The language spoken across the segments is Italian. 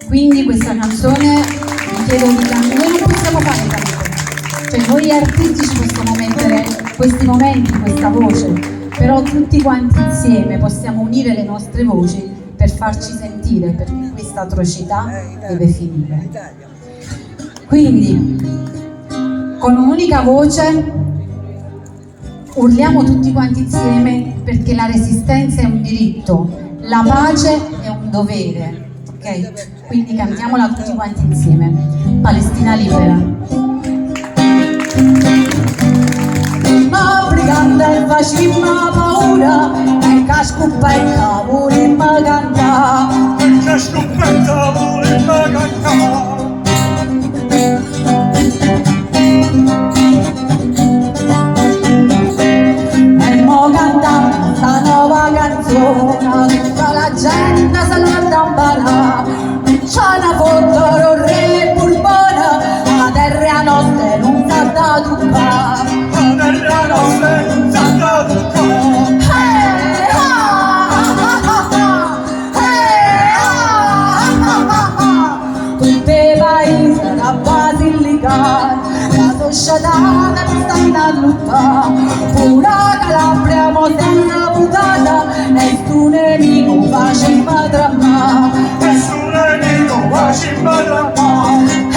Quindi questa canzone vi chiedo di cantare. Noi non possiamo fare canzoni, cioè noi artisti ci possiamo mettere questi momenti, questa voce, però tutti quanti insieme possiamo unire le nostre voci per farci sentire, perché questa atrocità deve finire. Quindi con un'unica voce urliamo tutti quanti insieme, perché la resistenza è un diritto, la pace è un dovere, ok? Quindi cantiamola tutti quanti insieme. Palestina libera. Ma briganda e facimma paura, e cascuppa e cavoli ma canta, e cascuppa e cavoli ma canta. Tutta la gente se la dambarà, c'è una foto re burbona, la terra nostra non sa da toccare, La terra nostra non sa da toccare. Tutti i paesi da Basilicata, la società mi stanno a lottare, pure Calabria mo senza putata, nessun nemico facemmo trammare, Nessun nemico facemmo trammare.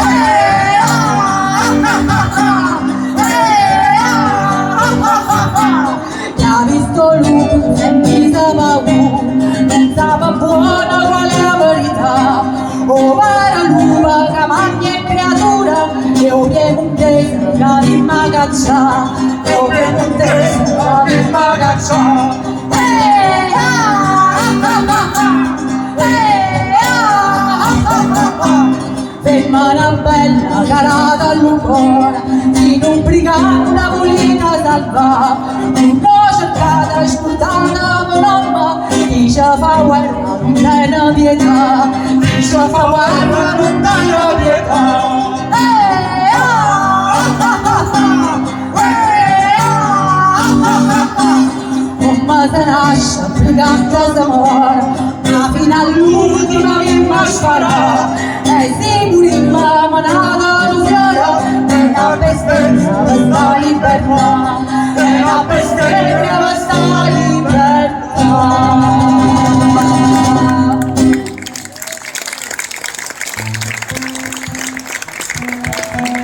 L'ha visto lui, sempre sapeva non sapeva buona qual è la verità, o para l'uva che mangia e creatura, e o piemontese che li magaccia, e o piemontese che li magaccia. Ferma una bella carata all'ucora, in un briganda volita salva, non cercata ascoltata per mamma, chi ci fa guerra non è una pietà, chi ci fa guerra non è una pietà. Come se nasce briganda si muore, ma fino all'ultima che mi spara, e se pure in mamma nata non fiora, e la bestemmia per stare